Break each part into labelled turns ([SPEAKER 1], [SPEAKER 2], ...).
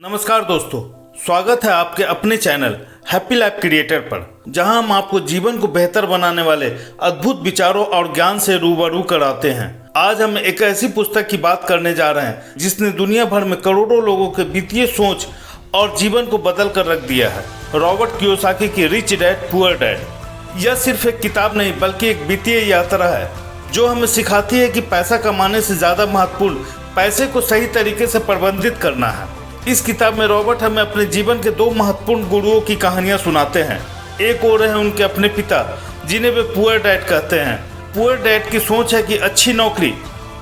[SPEAKER 1] नमस्कार दोस्तों, स्वागत है आपके अपने चैनल हैप्पी लाइफ क्रिएटर पर, जहां हम आपको जीवन को बेहतर बनाने वाले अद्भुत विचारों और ज्ञान से रूबरू कराते हैं। आज हम एक ऐसी पुस्तक की बात करने जा रहे हैं जिसने दुनिया भर में करोड़ों लोगों के वित्तीय सोच और जीवन को बदल कर रख दिया है। रॉबर्ट कियोसाकी की रिच डैड पुअर डैड। यह सिर्फ एक किताब नहीं बल्कि एक वित्तीय यात्रा है जो हमें सिखाती है कि पैसा कमाने से ज़्यादा महत्वपूर्ण पैसे को सही तरीके से प्रबंधित करना है। इस किताब में रॉबर्ट हमें अपने जीवन के दो महत्वपूर्ण गुरुओं की कहानियां सुनाते हैं। एक और है उनके अपने पिता जिन्हें वे पुअर डैड कहते हैं। पुअर डैड की सोच है कि अच्छी नौकरी,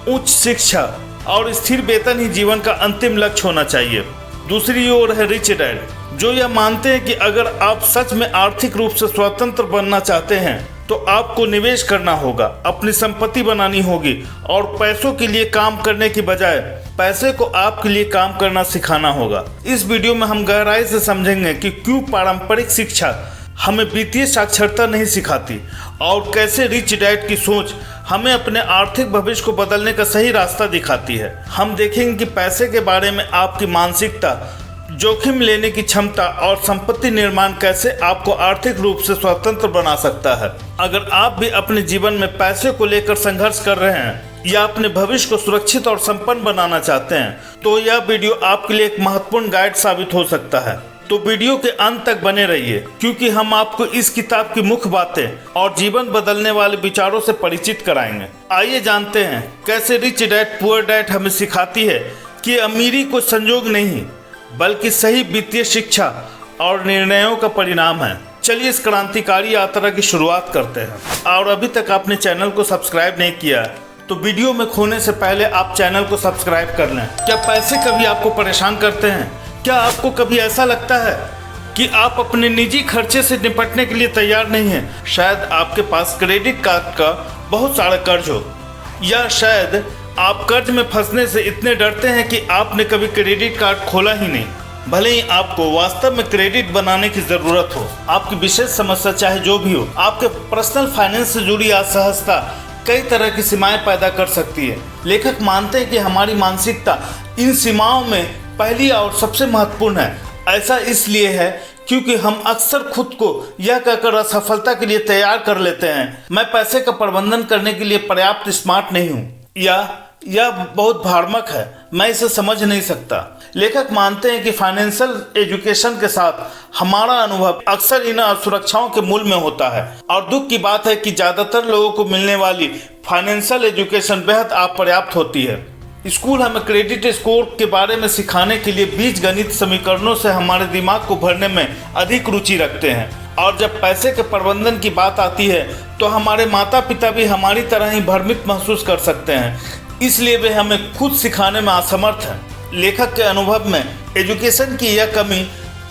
[SPEAKER 1] उच्च शिक्षा और स्थिर वेतन ही जीवन का अंतिम लक्ष्य होना चाहिए। दूसरी ओर है रिच डैड जो यह मानते हैं कि अगर आप सच में आर्थिक रूप से स्वतंत्र बनना चाहते हैं तो आपको निवेश करना होगा, अपनी संपत्ति बनानी होगी और पैसों के लिए काम करने की बजाय पैसे को आपके लिए काम करना सिखाना होगा। इस वीडियो में हम गहराई से समझेंगे कि क्यों पारंपरिक शिक्षा हमें वित्तीय साक्षरता नहीं सिखाती और कैसे रिच डैड की सोच हमें अपने आर्थिक भविष्य को बदलने का सही रास्ता दिखाती है। हम देखेंगे कि पैसे के बारे में आपकी मानसिकता, जोखिम लेने की क्षमता और संपत्ति निर्माण कैसे आपको आर्थिक रूप से स्वतंत्र बना सकता है। अगर आप भी अपने जीवन में पैसे को लेकर संघर्ष कर रहे हैं या अपने भविष्य को सुरक्षित और संपन्न बनाना चाहते हैं तो यह वीडियो आपके लिए एक महत्वपूर्ण गाइड साबित हो सकता है। तो वीडियो के अंत तक बने रहिए क्योंकि हम आपको इस किताब की मुख्य बातें और जीवन बदलने वाले विचारों से परिचित कराएंगे। आइए जानते हैं कैसे रिच डैड पुअर डैड हमें सिखाती है कि अमीरी कोई संयोग नहीं बल्कि सही वित्तीय शिक्षा और निर्णयों का परिणाम है। चलिए इस क्रांतिकारी यात्रा की शुरुआत करते हैं। और अभी तक आपने चैनल को सब्सक्राइब नहीं किया है तो वीडियो में खोने से पहले आप चैनल को सब्सक्राइब कर लें। क्या पैसे कभी आपको परेशान करते हैं? क्या आपको कभी ऐसा लगता है कि आप अपने निजी खर्चे से निपटने के लिए तैयार नहीं हैं? शायद आपके पास क्रेडिट कार्ड का बहुत सारा कर्ज हो, या शायद आप कर्ज में फंसने से इतने डरते हैं कि आपने कभी क्रेडिट कार्ड खोला ही नहीं, भले ही आपको वास्तव में क्रेडिट बनाने की जरूरत हो। आपकी विशेष समस्या चाहे जो भी हो, आपके पर्सनल फाइनेंस से जुड़ी असहजता कई तरह की सीमाएं पैदा कर सकती है। लेखक मानते हैं कि हमारी मानसिकता इन सीमाओं में पहली और सबसे महत्वपूर्ण है। ऐसा इसलिए है क्योंकि हम अक्सर खुद को यह कहकर असफलता के लिए तैयार कर लेते हैं, मैं पैसे का प्रबंधन करने के लिए पर्याप्त स्मार्ट नहीं हूँ, या यह बहुत भ्रामक है, मैं इसे समझ नहीं सकता। लेखक मानते हैं कि फाइनेंशियल एजुकेशन के साथ हमारा अनुभव अक्सर इन असुरक्षाओं के मूल में होता है। और दुख की बात है कि ज़्यादातर लोगों को मिलने वाली फाइनेंशियल एजुकेशन बेहद अपर्याप्त होती है। स्कूल हमें क्रेडिट स्कोर के बारे में सिखाने के लिए बीजगणित समीकरणों से हमारे दिमाग को भरने में अधिक रुचि रखते हैं, और जब पैसे के प्रबंधन की बात आती है तो हमारे माता पिता भी हमारी तरह ही भ्रमित महसूस कर सकते हैं, इसलिए वे हमें खुद सिखाने में असमर्थ हैं। लेखक के अनुभव में एजुकेशन की यह कमी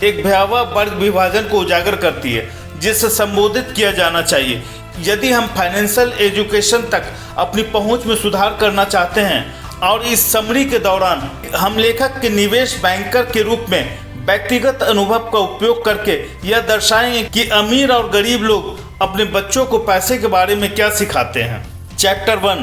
[SPEAKER 1] एक भयावह वर्ग विभाजन को उजागर करती है जिसे संबोधित किया जाना चाहिए। यदि हम फाइनेंशियल एजुकेशन तक अपनी पहुंच में सुधार करना चाहते हैं, और इस समरी के दौरान हम लेखक के निवेश बैंकर के रूप में व्यक्तिगत अनुभव का उपयोग करके यह दर्शाएंगे कि अमीर और गरीब लोग अपने बच्चों को पैसे के बारे में क्या सिखाते हैं। Chapter 1,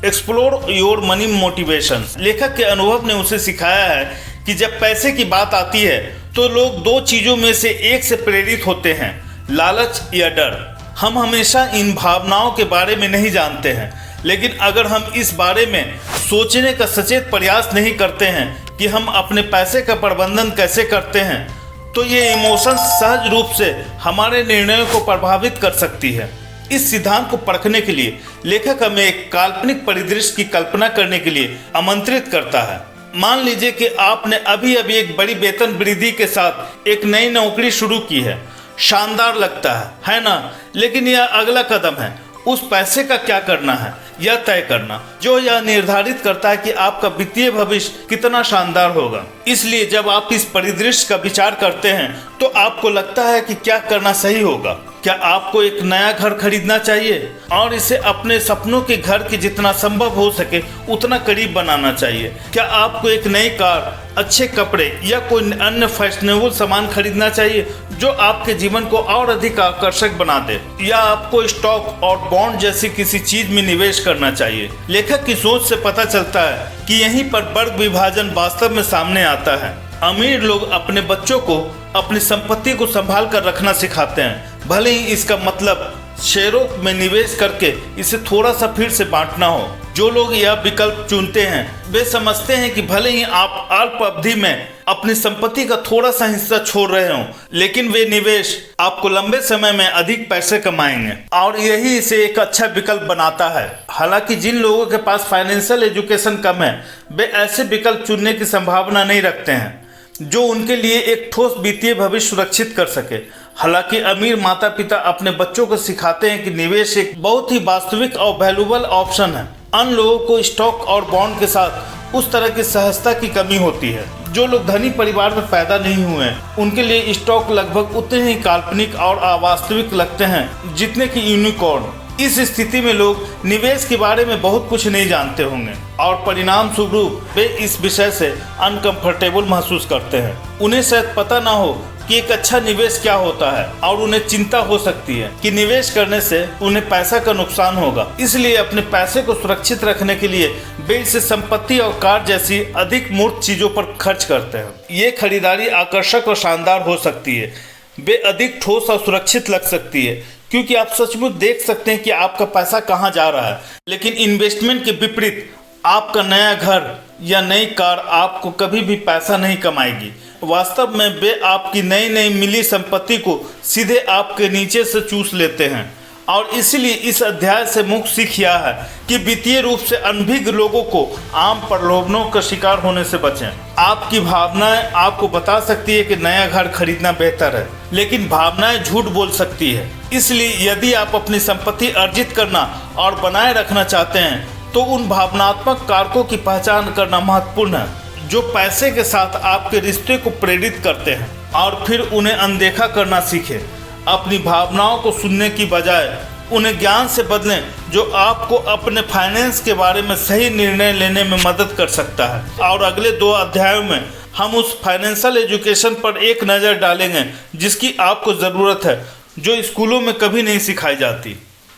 [SPEAKER 1] explore your money motivation. लेखक के अनुभव ने उसे सिखाया है कि जब पैसे की बात आती है तो लोग दो चीज़ों में से एक से प्रेरित होते हैं, लालच या डर। हम हमेशा इन भावनाओं के बारे में नहीं जानते हैं, लेकिन अगर हम इस बारे में सोचने का सचेत प्रयास नहीं करते हैं कि हम अपने पैसे का प्रबंधन कैसे करते हैं तो ये इमोशंस सहज रूप से हमारे निर्णयों को प्रभावित कर सकती है। इस सिद्धांत को परखने के लिए लेखक हमें एक काल्पनिक परिदृश्य की कल्पना करने के लिए आमंत्रित करता है। मान लीजिए कि आपने अभी अभी एक बड़ी वेतन वृद्धि के साथ एक नई नौकरी शुरू की है। शानदार लगता है ना? लेकिन यह अगला कदम है, उस पैसे का क्या करना है यह तय करना, जो यह निर्धारित करता है कि आपका वित्तीय भविष्य कितना शानदार होगा। इसलिए जब आप इस परिदृश्य का विचार करते हैं तो आपको लगता है कि क्या करना सही होगा। क्या आपको एक नया घर खरीदना चाहिए और इसे अपने सपनों के घर के जितना संभव हो सके उतना करीब बनाना चाहिए? क्या आपको एक नई कार, अच्छे कपड़े या कोई अन्य फैशनेबल सामान खरीदना चाहिए जो आपके जीवन को और अधिक आकर्षक बना दे? या आपको स्टॉक और बॉन्ड जैसी किसी चीज में निवेश करना चाहिए? लेखक की सोच से पता चलता है कि यहीं पर वर्ग विभाजन वास्तव में सामने आता है। अमीर लोग अपने बच्चों को अपनी संपत्ति को संभाल कर रखना सिखाते हैं, भले ही इसका मतलब शेयरों में निवेश करके इसे थोड़ा सा फिर से बांटना हो। जो लोग यह विकल्प चुनते हैं वे समझते हैं कि भले ही आप अल्प अवधि में अपनी संपत्ति का थोड़ा सा हिस्सा छोड़ रहे हों, लेकिन वे निवेश आपको लंबे समय में अधिक पैसे कमाएंगे और यही इसे एक अच्छा विकल्प बनाता है। हालांकि जिन लोगों के पास फाइनेंशियल एजुकेशन कम है वे ऐसे विकल्प चुनने की संभावना नहीं रखते हैं जो उनके लिए एक ठोस वित्तीय भविष्य सुरक्षित कर सके। हालांकि अमीर माता पिता अपने बच्चों को सिखाते हैं कि निवेश एक बहुत ही वास्तविक और वैल्यूएबल ऑप्शन है। अन्य लोगों को स्टॉक और बॉन्ड के साथ उस तरह की सहजता की कमी होती है। जो लोग धनी परिवार में पैदा नहीं हुए हैं उनके लिए स्टॉक लगभग उतने ही काल्पनिक और अवास्तविक लगते हैं जितने कि यूनिकॉर्न। इस स्थिति में लोग निवेश के बारे में बहुत कुछ नहीं जानते होंगे और परिणाम स्वरूप वे इस विषय से अनकंफर्टेबल महसूस करते हैं। उन्हें शायद पता ना हो कि एक अच्छा निवेश क्या होता है और उन्हें चिंता हो सकती है कि निवेश करने से उन्हें पैसा का नुकसान होगा। इसलिए अपने पैसे को सुरक्षित रखने के लिए वे इसे संपत्ति और कार जैसी अधिक मूर्त चीजों पर खर्च करते हैं। ये खरीदारी आकर्षक और शानदार हो सकती है, वे अधिक ठोस और सुरक्षित लग सकती है क्योंकि आप सचमुच देख सकते हैं कि आपका पैसा कहाँ जा रहा है। लेकिन इन्वेस्टमेंट के विपरीत आपका नया घर या नई कार आपको कभी भी पैसा नहीं कमाएगी। वास्तव में वे आपकी नई नई मिली संपत्ति को सीधे आपके नीचे से चूस लेते हैं और इसीलिए इस अध्याय से मुख्य सीख यह है कि वित्तीय रूप से अनभिज्ञ लोगों को आम प्रलोभनों का शिकार होने से बचें। आपकी भावनाएं आपको बता सकती है कि नया घर खरीदना बेहतर है, लेकिन भावनाएं झूठ बोल सकती है। इसलिए यदि आप अपनी संपत्ति अर्जित करना और बनाए रखना चाहते हैं तो उन भावनात्मक कारकों की पहचान करना महत्वपूर्ण है जो पैसे के साथ आपके रिश्ते को प्रेरित करते हैं और फिर उन्हें अनदेखा करना सीखें। अपनी भावनाओं को सुनने की बजाय उन्हें ज्ञान से बदलें जो आपको अपने फाइनेंस के बारे में सही निर्णय लेने में मदद कर सकता है। और अगले 2 अध्यायों में हम उस फाइनेंशियल एजुकेशन पर एक नज़र डालेंगे जिसकी आपको ज़रूरत है, जो स्कूलों में कभी नहीं सिखाई जाती।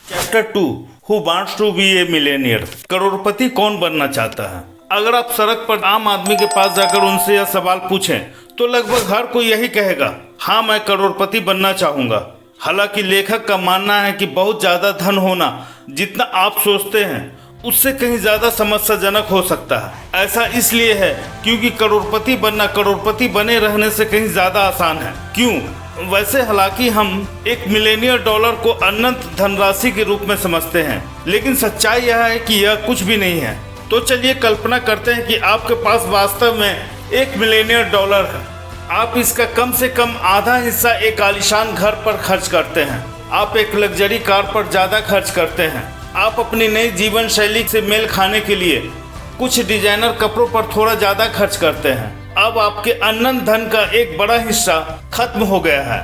[SPEAKER 1] Chapter 2 who wants to be a millionaire, करोड़पति कौन बनना चाहता है। अगर आप सड़क पर आम आदमी के पास जाकर उनसे यह सवाल पूछें तो लगभग हर कोई यही कहेगा, हाँ मैं करोड़पति बनना चाहूँगा। हालांकि लेखक का मानना है कि बहुत ज़्यादा धन होना जितना आप सोचते हैं उससे कहीं ज़्यादा समस्याजनक हो सकता है। ऐसा इसलिए है क्योंकि करोड़पति बनना करोड़पति बने रहने से कहीं ज़्यादा आसान है। क्यों? वैसे हालांकि हम $1 मिलियन को अनंत धनराशि के रूप में समझते हैं, लेकिन सच्चाई यह है कि यह कुछ भी नहीं है। तो चलिए कल्पना करते हैं कि आपके पास वास्तव में $1 मिलियन है। आप इसका कम से कम आधा हिस्सा एक आलीशान घर पर खर्च करते हैं। आप एक लग्जरी कार पर ज़्यादा खर्च करते हैं। आप अपनी नई जीवन शैली से मेल खाने के लिए कुछ डिजाइनर कपड़ों पर थोड़ा ज़्यादा खर्च करते हैं। अब आपके अनंत धन का एक बड़ा हिस्सा खत्म हो गया है।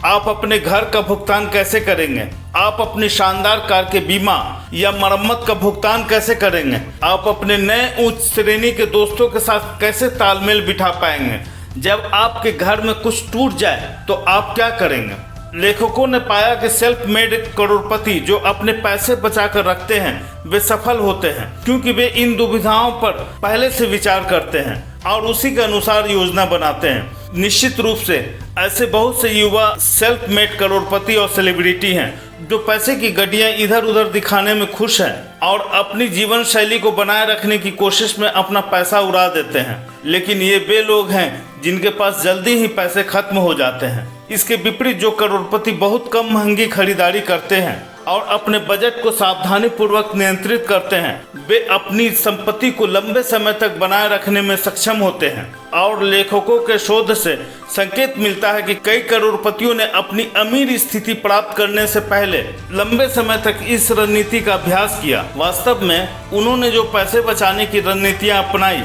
[SPEAKER 1] आप अपने घर का भुगतान कैसे करेंगे? आप अपनी शानदार कार के बीमा या मरम्मत का भुगतान कैसे करेंगे? आप अपने नए उच्च श्रेणी के दोस्तों के साथ कैसे तालमेल बिठा पाएंगे? जब आपके घर में कुछ टूट जाए तो आप क्या करेंगे? लेखकों ने पाया कि सेल्फ मेड करोड़पति जो अपने पैसे बचा कर रखते हैं वे सफल होते हैं क्योंकि वे इन दुविधाओं पर पहले से विचार करते हैं और उसी के अनुसार योजना बनाते हैं। निश्चित रूप से ऐसे बहुत से युवा सेल्फ मेड करोड़पति और सेलिब्रिटी हैं जो पैसे की गड्डियां इधर उधर दिखाने में खुश हैं और अपनी जीवन शैली को बनाए रखने की कोशिश में अपना पैसा उड़ा देते हैं। लेकिन ये वे लोग हैं जिनके पास जल्दी ही पैसे खत्म हो जाते हैं। इसके विपरीत जो करोड़पति बहुत कम महंगी खरीदारी करते हैं और अपने बजट को सावधानी पूर्वक नियंत्रित करते हैं, वे अपनी संपत्ति को लंबे समय तक बनाए रखने में सक्षम होते हैं। और लेखकों के शोध से संकेत मिलता है कि कई करोड़पतियों ने अपनी अमीर स्थिति प्राप्त करने से पहले लंबे समय तक इस रणनीति का अभ्यास किया। वास्तव में उन्होंने जो पैसे बचाने की रणनीतियां अपनाई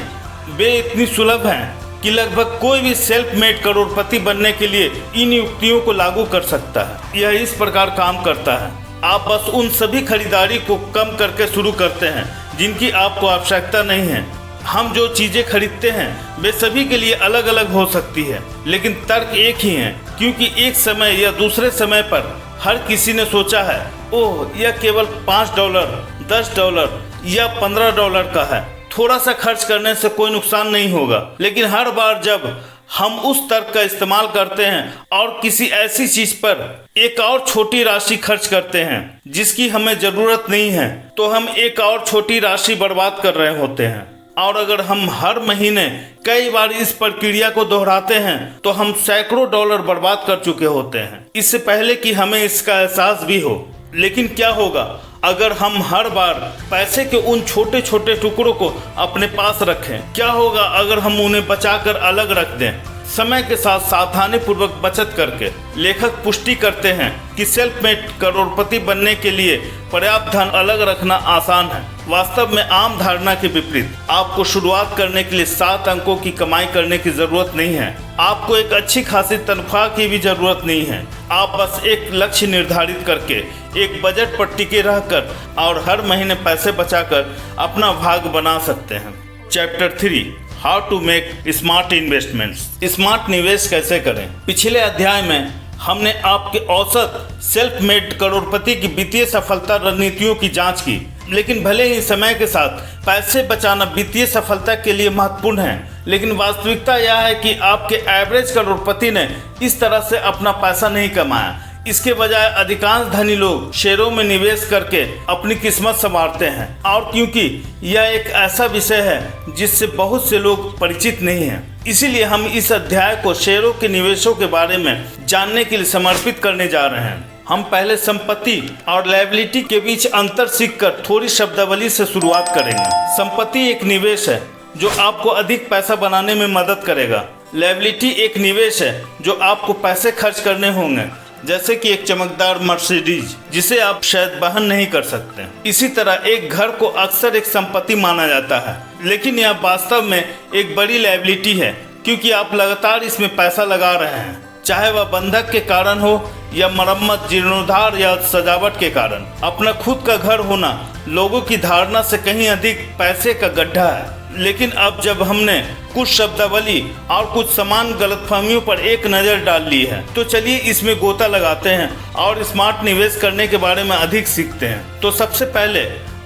[SPEAKER 1] वे इतनी सुलभ हैं कि लगभग कोई भी सेल्फ मेड करोड़पति बनने के लिए इन युक्तियों को लागू कर सकता है। यह इस प्रकार काम करता है। आप बस उन सभी खरीदारी को कम करके शुरू करते हैं जिनकी आपको आवश्यकता नहीं है। हम जो चीज़ें खरीदते हैं वे सभी के लिए अलग अलग हो सकती है, लेकिन तर्क एक ही है क्योंकि एक समय या दूसरे समय पर हर किसी ने सोचा है, ओह यह केवल $5, $10 या $15 का है। थोड़ा सा खर्च करने से कोई नुकसान नहीं होगा, लेकिन हर बार जब हम उस तर्क का इस्तेमाल करते हैं और किसी ऐसी चीज पर एक और छोटी राशि खर्च करते हैं जिसकी हमें जरूरत नहीं है, तो हम एक और छोटी राशि बर्बाद कर रहे होते हैं। और अगर हम हर महीने कई बार इस प्रक्रिया को दोहराते हैं तो हम सैकड़ों डॉलर बर्बाद कर चुके होते हैं, इससे पहले कि हमें इसका एहसास भी हो। लेकिन क्या होगा अगर हम हर बार पैसे के उन छोटे छोटे टुकड़ों को अपने पास रखें? क्या होगा अगर हम उन्हें बचाकर अलग रख दें? समय के साथ सावधानी पूर्वक बचत करके लेखक पुष्टि करते हैं कि सेल्फ मेड करोड़पति बनने के लिए पर्याप्त धन अलग रखना आसान है। वास्तव में आम धारणा के विपरीत आपको शुरुआत करने के लिए 7 अंकों की कमाई करने की जरूरत नहीं है। आपको एक अच्छी खासी तनख्वाह की भी जरूरत नहीं है। आप बस एक लक्ष्य निर्धारित करके एक बजट पर टिके रहकर और हर महीने पैसे बचाकर अपना भाग्य बना सकते हैं। Chapter 3, how to make smart investments. Smart निवेश कैसे करें? पिछले अध्याय में हमने आपके औसत सेल्फ मेड करोड़पति की वित्तीय सफलता रणनीतियों की जांच की, लेकिन भले ही समय के साथ पैसे बचाना वित्तीय सफलता के लिए महत्वपूर्ण है, लेकिन वास्तविकता यह है कि आपके एवरेज करोड़पति ने इस तरह से अपना पैसा नहीं कमाया। इसके बजाय अधिकांश धनी लोग शेयरों में निवेश करके अपनी किस्मत संवारते हैं, और क्योंकि यह एक ऐसा विषय है जिससे बहुत से लोग परिचित नहीं हैं, इसीलिए हम इस अध्याय को शेयरों के निवेशों के बारे में जानने के लिए समर्पित करने जा रहे हैं। हम पहले संपत्ति और लायबिलिटी के बीच अंतर सीखकर थोड़ी शब्दावली से शुरुआत करेंगे। संपत्ति एक निवेश है जो आपको अधिक पैसा बनाने में मदद करेगा। लायबिलिटी एक निवेश है जो आपको पैसे खर्च करने होंगे, जैसे कि एक चमकदार मर्सिडीज जिसे आप शायद वहन नहीं कर सकते। इसी तरह एक घर को अक्सर एक संपत्ति माना जाता है, लेकिन यह वास्तव में एक बड़ी लायबिलिटी है क्योंकि आप लगातार इसमें पैसा लगा रहे हैं, चाहे वह बंधक के कारण हो या मरम्मत, जीर्णोद्धार या सजावट के कारण। अपना खुद का घर होना लोगों की धारणा से कहीं अधिक पैसे का गड्ढा है। लेकिन अब जब हमने कुछ शब्दावली और कुछ समान गलतफहमियों पर एक नज़र डाल ली है, तो चलिए इसमें गोता लगाते हैं और स्मार्ट निवेश करने के बारे में अधिक सीखते हैं। तो सबसे पहले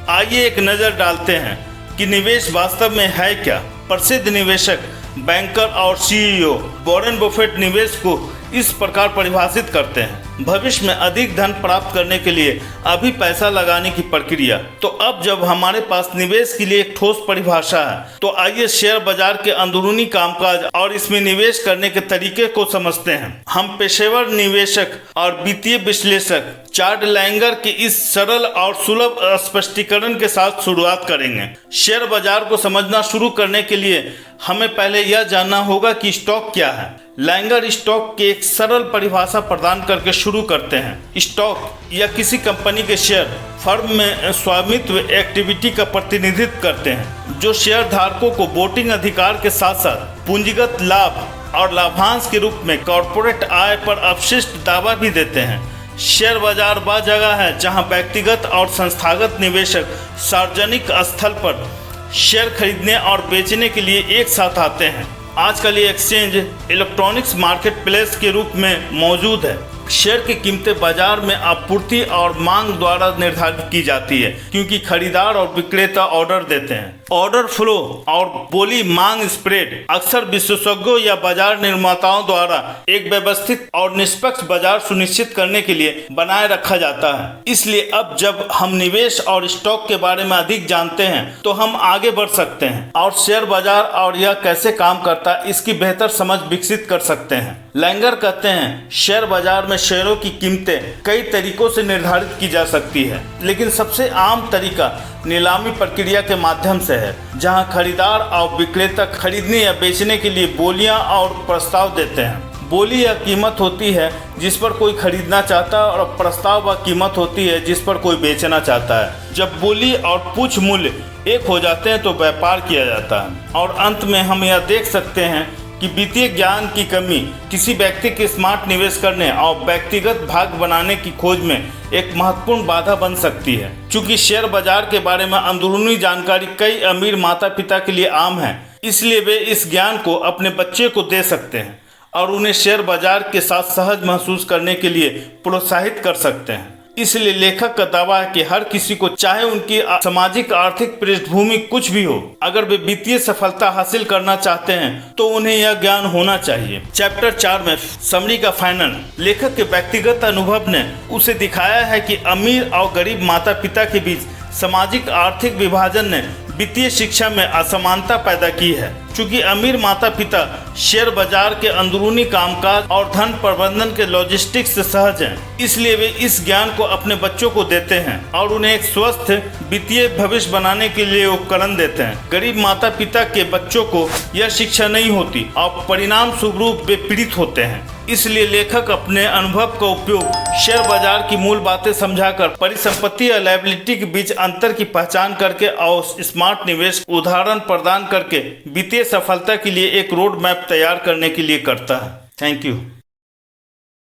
[SPEAKER 1] आइए एक नज़र डालते हैं कि निवेश वास्तव में है क्या। प्रसिद्ध निवेशक, बैंकर और सीईओ वॉरेन बफेट निवेश को इस प्रकार परिभाषित करते हैं: भविष्य में अधिक धन प्राप्त करने के लिए अभी पैसा लगाने की प्रक्रिया। तो अब जब हमारे पास निवेश के लिए एक ठोस परिभाषा है, तो आइए शेयर बाजार के अंदरूनी कामकाज और इसमें निवेश करने के तरीके को समझते हैं। हम पेशेवर निवेशक और वित्तीय विश्लेषक चार्ल्स लैंगर के इस सरल और सुलभ स्पष्टीकरण के साथ शुरुआत करेंगे। शेयर बाजार को समझना शुरू करने के लिए हमें पहले यह जानना होगा कि स्टॉक क्या है। लैंगर स्टॉक की एक सरल परिभाषा प्रदान करके शुरू करते हैं। स्टॉक या किसी कंपनी के शेयर फर्म में स्वामित्व एक्टिविटी का प्रतिनिधित्व करते हैं, जो शेयर धारकों को वोटिंग अधिकार के साथ साथ पूंजीगत लाभ और लाभांश के रूप में कॉर्पोरेट आय पर अपशिष्ट दावा भी देते हैं। शेयर बाजार वह जगह है जहां व्यक्तिगत और संस्थागत निवेशक सार्वजनिक स्थल पर शेयर खरीदने और बेचने के लिए एक साथ आते हैं। आजकल ये एक्सचेंज इलेक्ट्रॉनिक्स मार्केट प्लेस के रूप में मौजूद है। शेयर की कीमतें बाजार में आपूर्ति और मांग द्वारा निर्धारित की जाती है, क्योंकि खरीदार और विक्रेता ऑर्डर देते हैं। ऑर्डर फ्लो और बोली मांग स्प्रेड अक्सर विशेषज्ञों या बाजार निर्माताओं द्वारा एक व्यवस्थित और निष्पक्ष बाजार सुनिश्चित करने के लिए बनाए रखा जाता है। इसलिए अब जब हम निवेश और स्टॉक के बारे में अधिक जानते हैं, तो हम आगे बढ़ सकते हैं और शेयर बाजार और यह कैसे काम करता है इसकी बेहतर समझ विकसित कर सकते हैं। लैंगर कहते हैं, शेयर बाजार में शेयरों की कीमतें कई तरीकों से निर्धारित की जा सकती है, लेकिन सबसे आम तरीका नीलामी प्रक्रिया के माध्यम से है, जहां खरीदार और विक्रेता खरीदने या बेचने के लिए बोलियां और प्रस्ताव देते हैं। बोली या कीमत होती है जिस पर कोई खरीदना चाहता है, और प्रस्ताव व कीमत होती है जिस पर कोई बेचना चाहता है। जब बोली और पूछ मूल्य एक हो जाते हैं तो व्यापार किया जाता है। और अंत में हम यह देख सकते हैं कि वित्तीय ज्ञान की कमी किसी व्यक्ति के स्मार्ट निवेश करने और व्यक्तिगत भाग्य बनाने की खोज में एक महत्वपूर्ण बाधा बन सकती है। चूंकि शेयर बाजार के बारे में अंदरूनी जानकारी कई अमीर माता पिता के लिए आम है, इसलिए वे इस ज्ञान को अपने बच्चे को दे सकते हैं और उन्हें शेयर बाजार के साथ सहज महसूस करने के लिए प्रोत्साहित कर सकते हैं। इसलिए लेखक का दावा है कि हर किसी को, चाहे उनकी सामाजिक आर्थिक पृष्ठभूमि कुछ भी हो, अगर वे वित्तीय सफलता हासिल करना चाहते हैं तो उन्हें यह ज्ञान होना चाहिए। चैप्टर 4 में समरी का फाइनल, लेखक के व्यक्तिगत अनुभव ने उसे दिखाया है कि अमीर और गरीब माता पिता के बीच सामाजिक आर्थिक विभाजन ने वित्तीय शिक्षा में असमानता पैदा की है। चूंकि अमीर माता पिता शेयर बाजार के अंदरूनी कामकाज और धन प्रबंधन के लॉजिस्टिक्स से सहज हैं, इसलिए वे इस ज्ञान को अपने बच्चों को देते हैं और उन्हें एक स्वस्थ वित्तीय भविष्य बनाने के लिए उपकरण देते हैं। गरीब माता पिता के बच्चों को यह शिक्षा नहीं होती और परिणाम स्वरूप वे पीड़ित होते हैं। इसलिए लेखक अपने अनुभव का उपयोग शेयर बाजार की मूल बातें समझाकर परिसंपत्ति और लायबिलिटी के बीच अंतर की पहचान करके और स्मार्ट निवेश उदाहरण प्रदान करके वित्तीय सफलता के लिए एक रोड मैप तैयार करने के लिए करता है। Thank you.